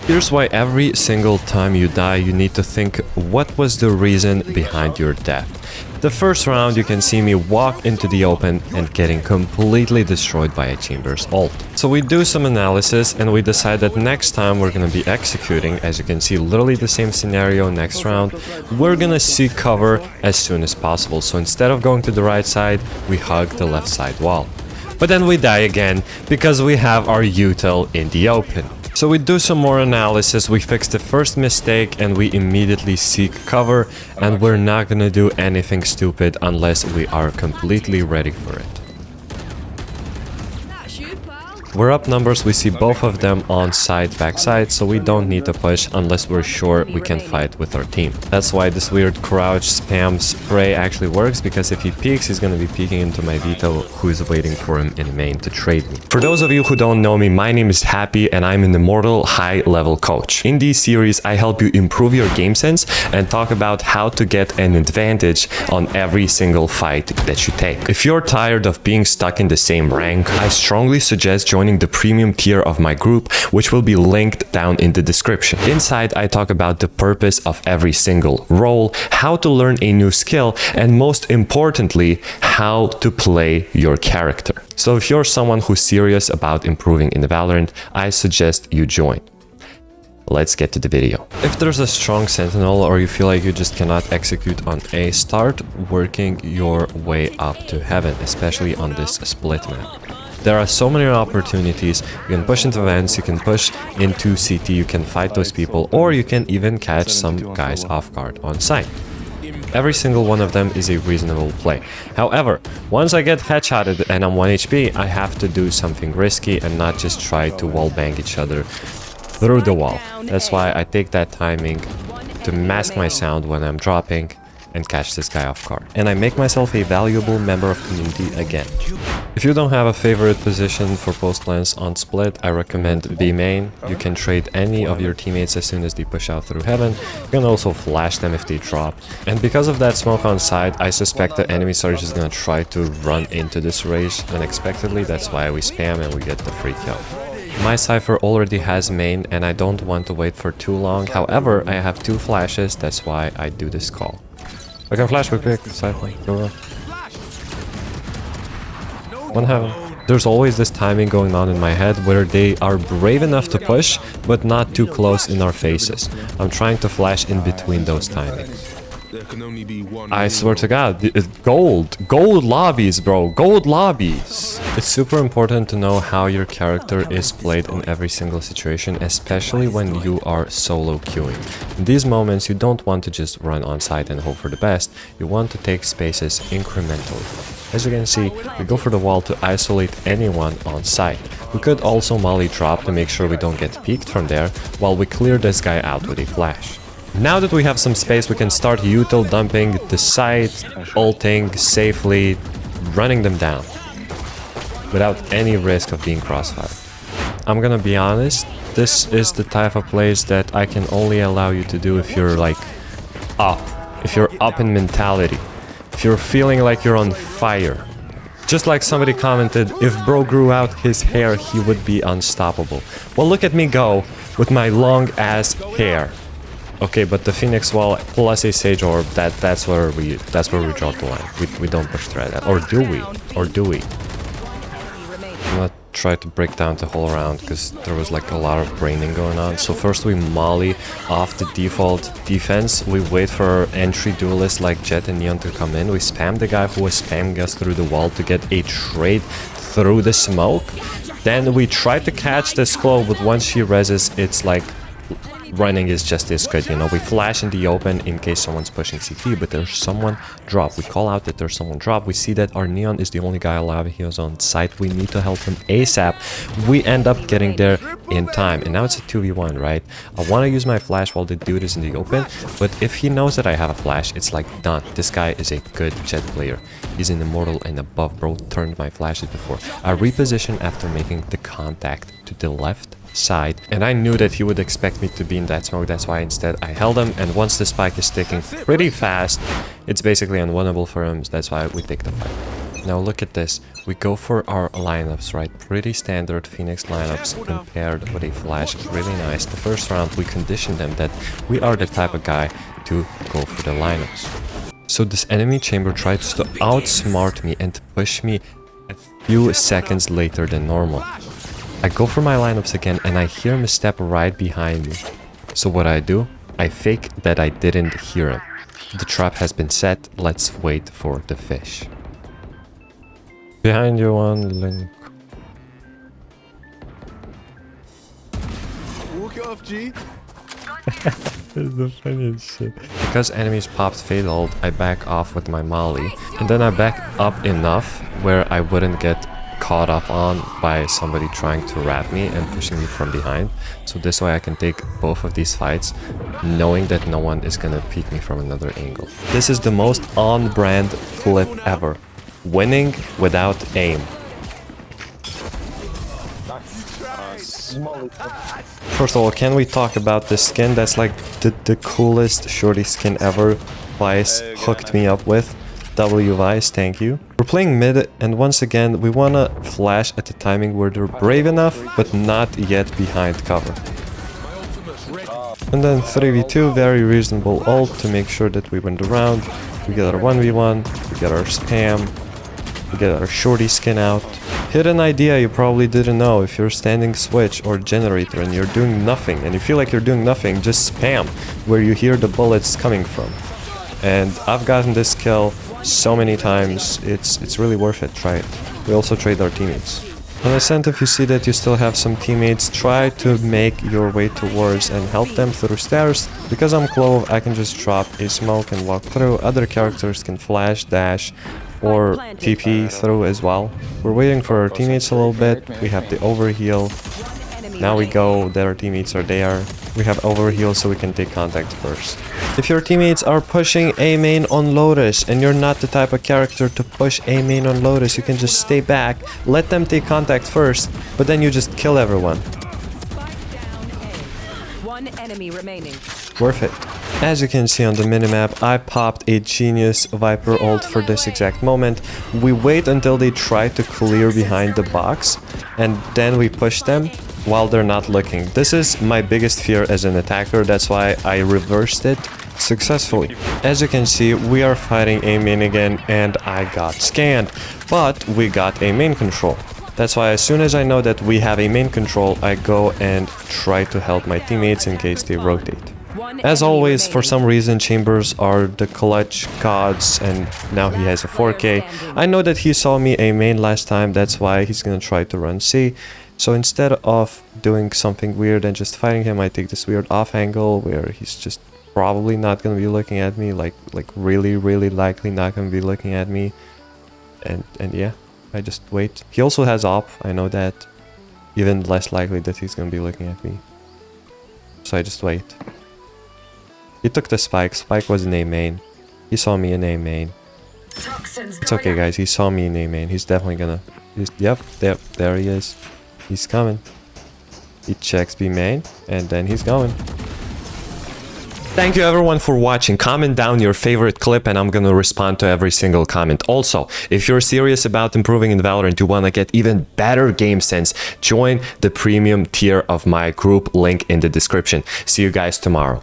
Here's why every single time you die, you need to think what was the reason behind your death. The first round, you can see me walk into the open and getting completely destroyed by a Chamber's ult. So we do some analysis and we decide that next time we're gonna be executing, as you can see, literally the same scenario next round. We're gonna seek cover as soon as possible. So instead of going to the right side, we hug the left side wall. But then we die again because we have our util in the open. So we do some more analysis, we fix the first mistake and we immediately seek cover, and we're not gonna do anything stupid unless we are completely ready for it. We're up numbers, we see both of them on side backside, so we don't need to push unless we're sure we can fight with our team. That's why this weird crouch spam spray actually works, because if he peeks, he's gonna be peeking into my Vito, who is waiting for him in main to trade me. For those of you who don't know me, my name is Happy and I'm an immortal high-level coach. In this series, I help you improve your game sense and talk about how to get an advantage on every single fight that you take. If you're tired of being stuck in the same rank, I strongly suggest joining the premium tier of my group, which will be linked down in the description. Inside, I talk about the purpose of every single role, how to learn a new skill, and most importantly, how to play your character. So if you're someone who's serious about improving in Valorant, I suggest you join. Let's get to the video. If there's a strong sentinel or you feel like you just cannot execute on A, start working your way up to heaven, especially on this split map. There are so many opportunities. You can push into vents, you can push into CT, you can fight those people, or you can even catch some guys off guard on site. Every single one of them is a reasonable play. However, once I get headshotted and I'm 1 HP, I have to do something risky and not just try to wallbang each other through the wall. That's why I take that timing to mask my sound when I'm dropping and catch this guy off guard. And I make myself a valuable member of community again. If you don't have a favorite position for post lens on split, I recommend B main. You can trade any of your teammates as soon as they push out through heaven. You can also flash them if they drop. And because of that smoke on side, I suspect the enemy Surge is gonna try to run into this rage unexpectedly. That's why we spam and we get the free kill. My Cypher already has main and I don't want to wait for too long. However, I have 2 flashes, that's why I do this call. I can flash quick, Cypher, go up. One heaven. There's always this timing going on in my head where they are brave enough to push, but not too close in our faces. I'm trying to flash in between those timings. I swear to God, gold lobbies, bro, gold lobbies. It's super important to know how your character is played in every single situation, especially when you are solo queuing. In these moments, you don't want to just run on site and hope for the best. You want to take spaces incrementally. As you can see, we go for the wall to isolate anyone on site. We could also molly drop to make sure we don't get peeked from there, while we clear this guy out with a flash. Now that we have some space, we can start util dumping the site, ulting safely, running them down without any risk of being crossfire. I'm gonna be honest, this is the type of plays that I can only allow you to do if you're like up, if you're up in mentality, if you're feeling like you're on fire. Just like somebody commented, if bro grew out his hair, he would be unstoppable. Well, look at me go with my long ass hair. Okay, but the Phoenix Wall plus a Sage Orb, that's where we draw the line. We don't push thread at. Or do we? Or do we? I'm gonna try to break down the whole round because there was like a lot of braining going on. So first we molly off the default defense. We wait for our entry duelists like Jet and Neon to come in. We spam the guy who was spamming us through the wall to get a trade through the smoke. Then we try to catch this claw, but once she reses, it's like running is just as good, you know. We flash in the open in case someone's pushing CT, but there's someone drop. We call out that there's someone drop. We see that our Neon is the only guy alive. He was on site. We need to help him ASAP. We end up getting there in time, and now it's a 2v1, right? I want to use my flash while the dude is in the open, but if he knows that I have a flash, it's like done. This guy is a good Jet player. He's an immortal and above, bro. Turned my flashes before. I reposition after making the contact to the left side, and I knew that he would expect me to be in that smoke. That's why instead I held him, and once the spike is sticking pretty fast, it's basically unwinnable for him. That's why we take the fight. Now look at this. We go for our lineups, right? Pretty standard Phoenix lineups compared with a flash. Really nice. The first round we conditioned them that we are the type of guy to go for the lineups. So this enemy chamber tries to outsmart me and push me a few seconds later than normal. I go for my lineups again and I hear him step right behind me. So what I do? I fake that I didn't hear him. The trap has been set. Let's wait for the fish. Behind you one, Link. Walk it off, G. That's the funniest shit. Because enemies popped fatal, I back off with my molly. And then I back up enough where I wouldn't get caught up on by somebody trying to wrap me and pushing me from behind. So this way I can take both of these fights knowing that no one is gonna peek me from another angle. This is the most on-brand clip ever. Winning without aim. First of all, can we talk about this skin? That's like the coolest shorty skin ever. Vice hooked me up with. W Vice, thank you. We're playing mid, and once again, we wanna flash at the timing where they're brave enough, but not yet behind cover. And then 3v2, very reasonable ult to make sure that we win the round. We get our 1v1, we get our spam, we get our shorty skin out. Hidden idea you probably didn't know: if you're standing switch or generator and you're doing nothing, and you feel like you're doing nothing, just spam where you hear the bullets coming from. And I've gotten this kill so many times, it's really worth it. Try it. We also trade our teammates. On Ascent, if you see that you still have some teammates, try to make your way towards and help them through stairs. Because I'm Clove, I can just drop a smoke and walk through. Other characters can flash, dash, or TP through as well. We're waiting for our teammates a little bit. We have the overheal. Now we go, their teammates are there. We have overheal so we can take contact first. If your teammates are pushing A main on Lotus and you're not the type of character to push A main on Lotus, you can just stay back, let them take contact first, but then you just kill everyone. One enemy remaining. Worth it. As you can see on the minimap, I popped a genius Viper ult for this exact moment. We wait until they try to clear behind the box, and then we push them while they're not looking. This is my biggest fear as an attacker, that's why I reversed it successfully. As you can see, we are fighting A main again, and I got scanned, but we got A main control. That's why as soon as I know that we have a main control, I go and try to help my teammates in case they rotate. As always, for some reason, Chambers are the clutch gods, and now he has a 4K. I know that he saw me A main last time, that's why he's gonna try to run C. So instead of doing something weird and just fighting him, I take this weird off angle where he's just probably not gonna be looking at me, like really likely not gonna be looking at me. And yeah, I just wait. He also has op, I know that. Even less likely that he's gonna be looking at me. So I just wait. He took the spike. Spike was in A main. He saw me in A main. It's okay, guys. He saw me in A main. He's definitely gonna... Yep, there he is. He's coming. He checks B main, and then he's going. Thank you everyone for watching. Comment down your favorite clip and I'm gonna respond to every single comment. Also, if you're serious about improving in Valorant, you wanna get even better game sense, join the premium tier of my group, link in the description. See you guys tomorrow.